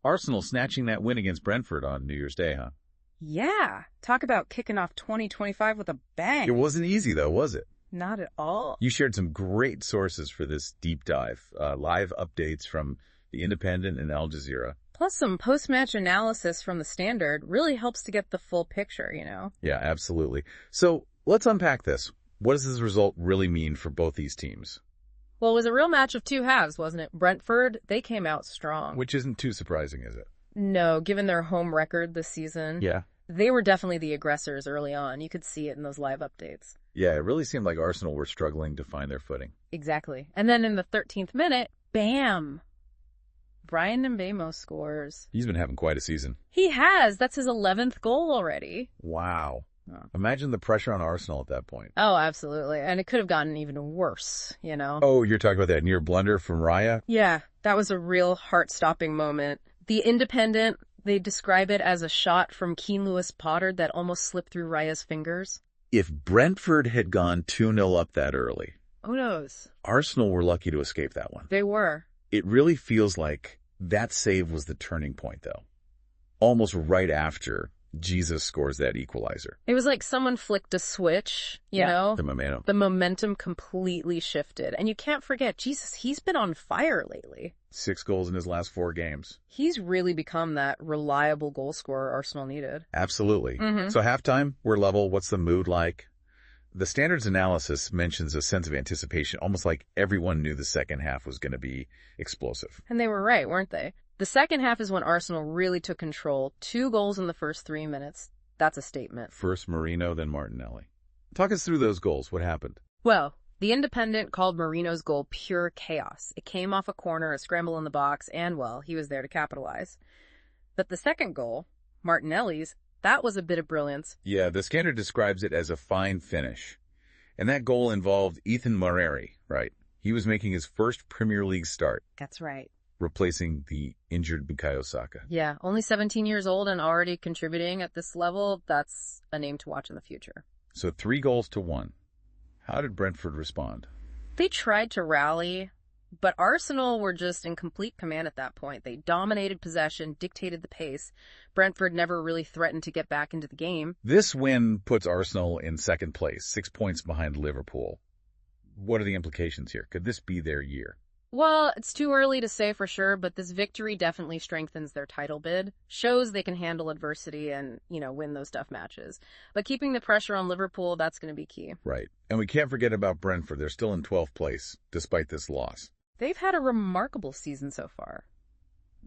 Arsenal snatching that win against Brentford on New Year's Day, huh? Yeah, talk about kicking off 2025 with a bang. It wasn't easy, though, was it? Not at all. You shared some great sources for this deep dive, live updates from The Independent and Al Jazeera. Plus some post-match analysis from the Standard really helps to get the full picture, you know? Yeah, absolutely. So let's unpack this. What does this result really mean for both these teams? Well, it was a real match of two halves, wasn't it? Brentford, they came out strong. Which isn't too surprising, is it? No, given their home record this season. Yeah. They were definitely the aggressors early on. You could see it in those live updates. Yeah, it really seemed like Arsenal were struggling to find their footing. Exactly. And then in the 13th minute, bam! Bryan Mbeumo scores. He's been having quite a season. He has. That's his 11th goal already. Wow. Imagine the pressure on Arsenal at that point. Oh, absolutely. And it could have gotten even worse, you know? Oh, you're talking about that near blunder from Raya? Yeah, that was a real heart-stopping moment. The Independent, they describe it as a shot from Keane Lewis Potter that almost slipped through Raya's fingers. If Brentford had gone 2-0 up that early, Who knows? Arsenal were lucky to escape that one. They were. It really feels like that save was the turning point, though. Almost right after Jesus scores that equalizer. It was like someone flicked a switch, you know? The momentum. The momentum completely shifted. And you can't forget, Jesus, he's been on fire lately. 6 goals in his last 4 games. He's really become that reliable goal scorer Arsenal needed. Absolutely. So halftime, we're level. What's the mood like? The Standard's analysis mentions a sense of anticipation, almost like everyone knew the second half was going to be explosive. And they were right, weren't they? The second half is when Arsenal really took control. 2 goals in the first 3 minutes. That's a statement. First Marino, then Martinelli. Talk us through those goals. What happened? Well, the Independent called Marino's goal pure chaos. It came off a corner, a scramble in the box, and, well, he was there to capitalize. But the second goal, Martinelli's, that was a bit of brilliance. Yeah, the Standard describes it as a fine finish. And that goal involved Ethan Marreri, right? He was making his first Premier League start. That's right. Replacing the injured Bukayo Saka. Yeah, only 17 years old and already contributing at this level. That's a name to watch in the future. So 3 goals to 1. How did Brentford respond? They tried to rally, but Arsenal were just in complete command at that point. They dominated possession, dictated the pace. Brentford never really threatened to get back into the game. This win puts Arsenal in second place, 6 points behind Liverpool. What are the implications here? Could this be their year? Well, it's too early to say for sure, but this victory definitely strengthens their title bid, shows they can handle adversity and, win those tough matches. But keeping the pressure on Liverpool, that's going to be key. Right. And we can't forget about Brentford. They're still in 12th place, despite this loss. They've had a remarkable season so far.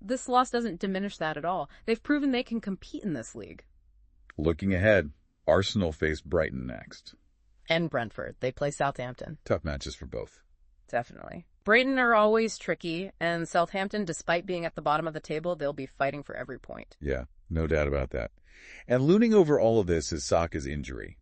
This loss doesn't diminish that at all. They've proven they can compete in this league. Looking ahead, Arsenal face Brighton next. And Brentford. They play Southampton. Tough matches for both. Definitely. Brighton are always tricky, and Southampton, despite being at the bottom of the table, they'll be fighting for every point. Yeah, no doubt about that. And looming over all of this is Saka's injury.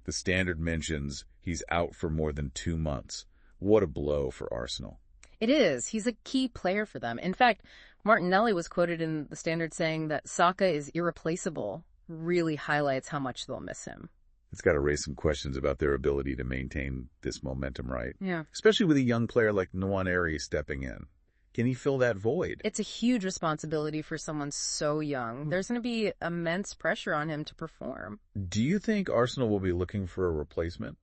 The Standard mentions he's out for more than 2 months. What a blow for Arsenal. It is. He's a key player for them. In fact, Martinelli was quoted in the Standard saying that Saka is irreplaceable. Really highlights how much they'll miss him. It's got to raise some questions about their ability to maintain this momentum, right? Yeah. Especially with a young player like Nwaneri stepping in. Can he fill that void? It's a huge responsibility for someone so young. There's going to be immense pressure on him to perform. Do you think Arsenal will be looking for a replacement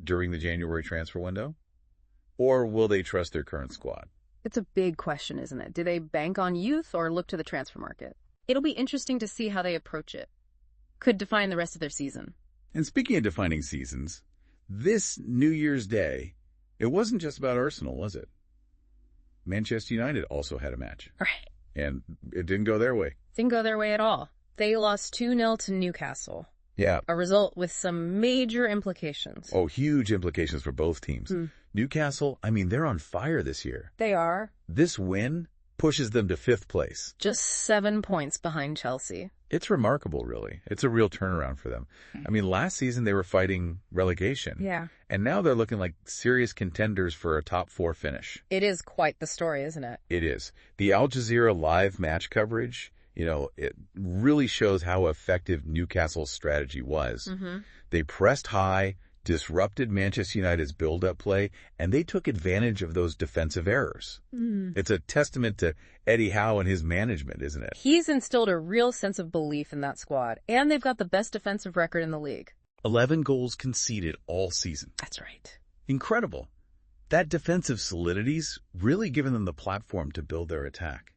during the January transfer window? Or will they trust their current squad? It's a big question, isn't it? Do they bank on youth or look to the transfer market? It'll be interesting to see how they approach it. Could define the rest of their season. And speaking of defining seasons, this New Year's Day, it wasn't just about Arsenal, was it? Manchester United also had a match. Right. And it didn't go their way. Didn't go their way at all. They lost 2-0 to Newcastle. Yeah. A result with some major implications. Oh, huge implications for both teams. Newcastle, they're on fire this year. They are. This win pushes them to 5th place. Just 7 points behind Chelsea. It's remarkable, really. It's a real turnaround for them. Last season they were fighting relegation. Yeah. And now they're looking like serious contenders for a top 4 finish. It is quite the story, isn't it? It is. The Al Jazeera live match coverage, it really shows how effective Newcastle's strategy was. They pressed high, disrupted Manchester United's build-up play, and they took advantage of those defensive errors. It's a testament to Eddie Howe and his management, isn't it? He's instilled a real sense of belief in that squad, and they've got the best defensive record in the league. 11 goals conceded all season. That's right. Incredible. That defensive solidity's really given them the platform to build their attack.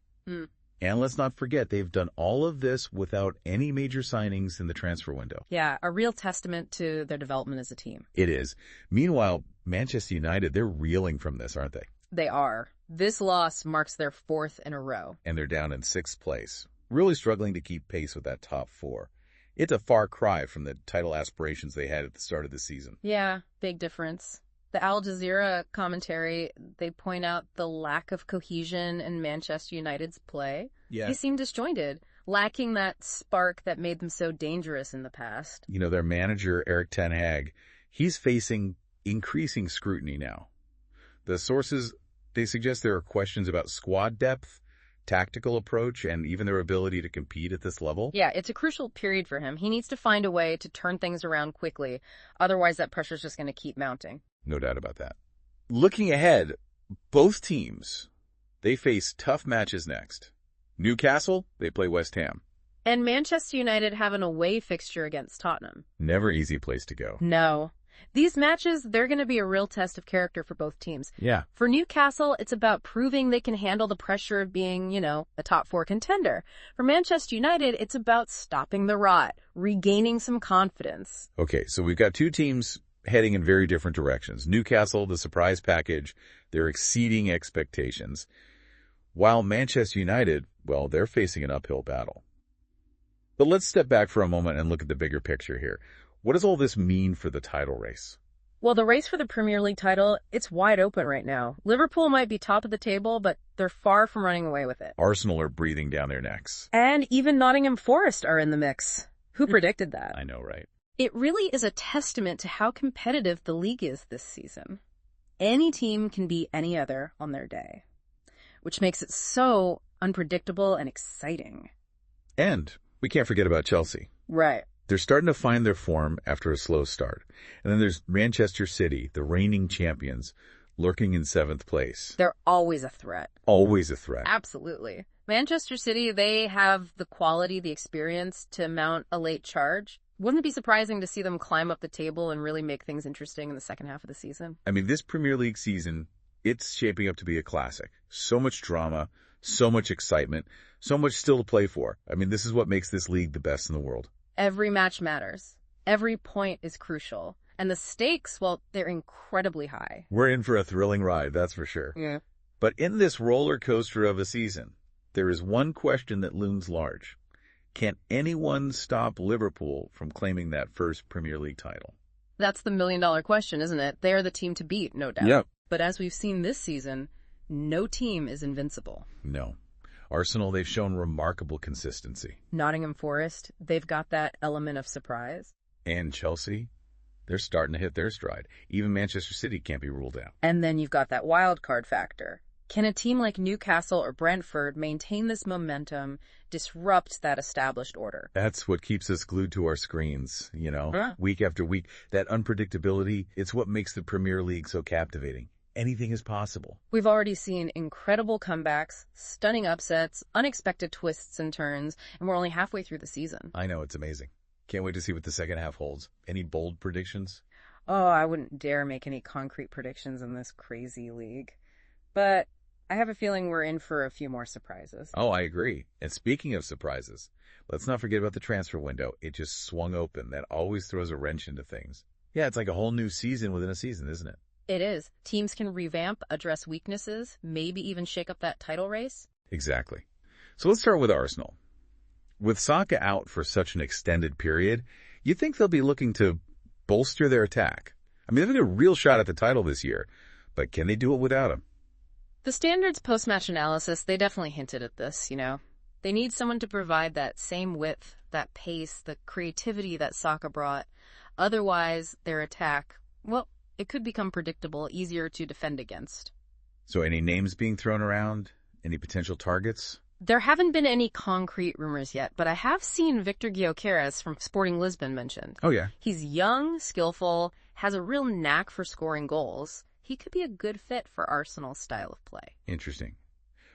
And let's not forget, they've done all of this without any major signings in the transfer window. Yeah, a real testament to their development as a team. It is. Meanwhile, Manchester United, they're reeling from this, aren't they? They are. This loss marks their 4th in a row. And they're down in 6th place, really struggling to keep pace with that top 4. It's a far cry from the title aspirations they had at the start of the season. Yeah, big difference. The Al Jazeera commentary, they point out the lack of cohesion in Manchester United's play. Yeah. They seem disjointed, lacking that spark that made them so dangerous in the past. You know, their manager, Erik ten Hag, he's facing increasing scrutiny now. The sources, they suggest there are questions about squad depth, tactical approach, and even their ability to compete at this level. Yeah, it's a crucial period for him. He needs to find a way to turn things around quickly. Otherwise, that pressure's just going to keep mounting. No doubt about that. Looking ahead, both teams, they face tough matches next. Newcastle, they play West Ham. And Manchester United have an away fixture against Tottenham. Never easy place to go. No. These matches, they're going to be a real test of character for both teams. Yeah. For Newcastle, it's about proving they can handle the pressure of being, a top 4 contender. For Manchester United, it's about stopping the rot, regaining some confidence. Okay, so we've got two teams heading in very different directions. Newcastle, the surprise package, they're exceeding expectations. While Manchester United, well, they're facing an uphill battle. But let's step back for a moment and look at the bigger picture here. What does all this mean for the title race? Well, the race for the Premier League title, it's wide open right now. Liverpool might be top of the table, but they're far from running away with it. Arsenal are breathing down their necks. And even Nottingham Forest are in the mix. Who predicted that? I know, right? It really is a testament to how competitive the league is this season. Any team can beat any other on their day, which makes it so unpredictable and exciting. And we can't forget about Chelsea. Right. They're starting to find their form after a slow start. And then there's Manchester City, the reigning champions, lurking in 7th place. They're always a threat. Always a threat. Absolutely. Manchester City, they have the quality, the experience to mount a late charge. Wouldn't it be surprising to see them climb up the table and really make things interesting in the second half of the season? I mean, this Premier League season, it's shaping up to be a classic. So much drama, so much excitement, so much still to play for. I mean, this is what makes this league the best in the world. Every match matters. Every point is crucial. And the stakes, well, they're incredibly high. We're in for a thrilling ride, that's for sure. Yeah. But in this roller coaster of a season, there is one question that looms large. Can anyone stop Liverpool from claiming that first Premier League title? That's the million-dollar question, isn't it? They are the team to beat, no doubt. Yep. But as we've seen this season, no team is invincible. No. Arsenal, they've shown remarkable consistency. Nottingham Forest, they've got that element of surprise. And Chelsea, they're starting to hit their stride. Even Manchester City can't be ruled out. And then you've got that wild card factor. Can a team like Newcastle or Brentford maintain this momentum, disrupt that established order? That's what keeps us glued to our screens, week after week. That unpredictability, it's what makes the Premier League so captivating. Anything is possible. We've already seen incredible comebacks, stunning upsets, unexpected twists and turns, and we're only halfway through the season. I know, it's amazing. Can't wait to see what the second half holds. Any bold predictions? Oh, I wouldn't dare make any concrete predictions in this crazy league. But I have a feeling we're in for a few more surprises. Oh, I agree. And speaking of surprises, let's not forget about the transfer window. It just swung open. That always throws a wrench into things. Yeah, it's like a whole new season within a season, isn't it? It is. Teams can revamp, address weaknesses, maybe even shake up that title race. Exactly. So let's start with Arsenal. With Saka out for such an extended period, you'd think they'll be looking to bolster their attack. I mean, they've got a real shot at the title this year, but can they do it without him? The Standard's post-match analysis, they definitely hinted at this, They need someone to provide that same width, that pace, the creativity that Saka brought. Otherwise, their attack, well, it could become predictable, easier to defend against. So any names being thrown around? Any potential targets? There haven't been any concrete rumors yet, but I have seen Victor Gyökeres from Sporting Lisbon mentioned. Oh, yeah. He's young, skillful, has a real knack for scoring goals. He could be a good fit for Arsenal's style of play. Interesting.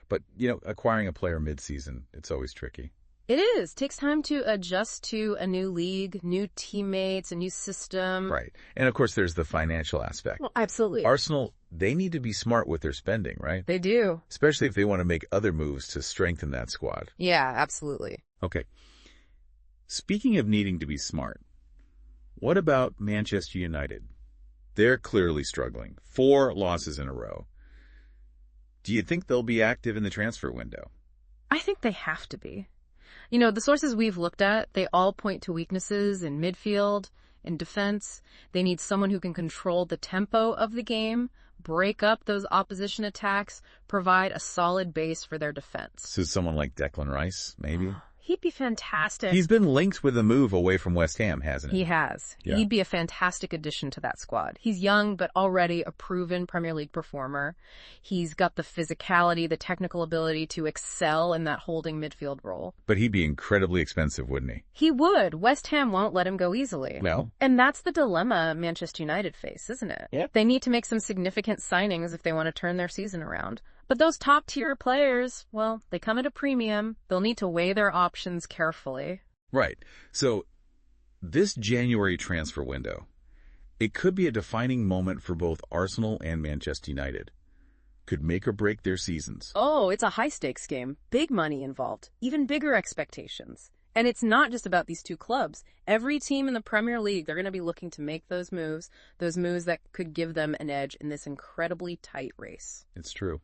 But, acquiring a player mid-season, it's always tricky. It is. Takes time to adjust to a new league, new teammates, a new system. Right. And, of course, there's the financial aspect. Well, absolutely. Arsenal, they need to be smart with their spending, right? They do. Especially if they want to make other moves to strengthen that squad. Yeah, absolutely. Okay. Speaking of needing to be smart, what about Manchester United? They're clearly struggling. 4 losses in a row. Do you think they'll be active in the transfer window? I think they have to be. The sources we've looked at, they all point to weaknesses in midfield, in defense. They need someone who can control the tempo of the game, break up those opposition attacks, provide a solid base for their defense. So someone like Declan Rice, maybe? He'd be fantastic. He's been linked with a move away from West Ham, hasn't he? He has. Yeah. He'd be a fantastic addition to that squad. He's young, but already a proven Premier League performer. He's got the physicality, the technical ability to excel in that holding midfield role. But he'd be incredibly expensive, wouldn't he? He would. West Ham won't let him go easily. Well. And that's the dilemma Manchester United face, isn't it? Yep. They need to make some significant signings if they want to turn their season around. But those top-tier players, well, they come at a premium. They'll need to weigh their options carefully. Right. So, this January transfer window, it could be a defining moment for both Arsenal and Manchester United. Could make or break their seasons. Oh, it's a high-stakes game. Big money involved. Even bigger expectations. And it's not just about these two clubs. Every team in the Premier League, they're going to be looking to make those moves that could give them an edge in this incredibly tight race. It's true.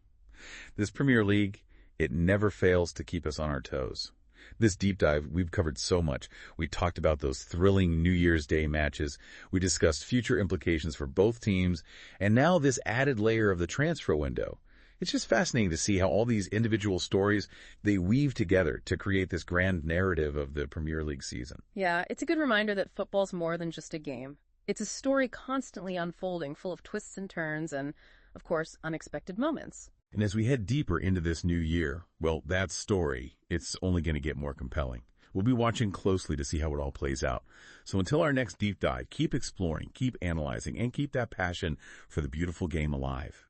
This Premier League, it never fails to keep us on our toes. This deep dive, we've covered so much. We talked about those thrilling New Year's Day matches. We discussed future implications for both teams. And now this added layer of the transfer window. It's just fascinating to see how all these individual stories, they weave together to create this grand narrative of the Premier League season. Yeah, it's a good reminder that football's more than just a game. It's a story constantly unfolding, full of twists and turns and, of course, unexpected moments. And as we head deeper into this new year, well, that story, it's only going to get more compelling. We'll be watching closely to see how it all plays out. So until our next deep dive, keep exploring, keep analyzing, and keep that passion for the beautiful game alive.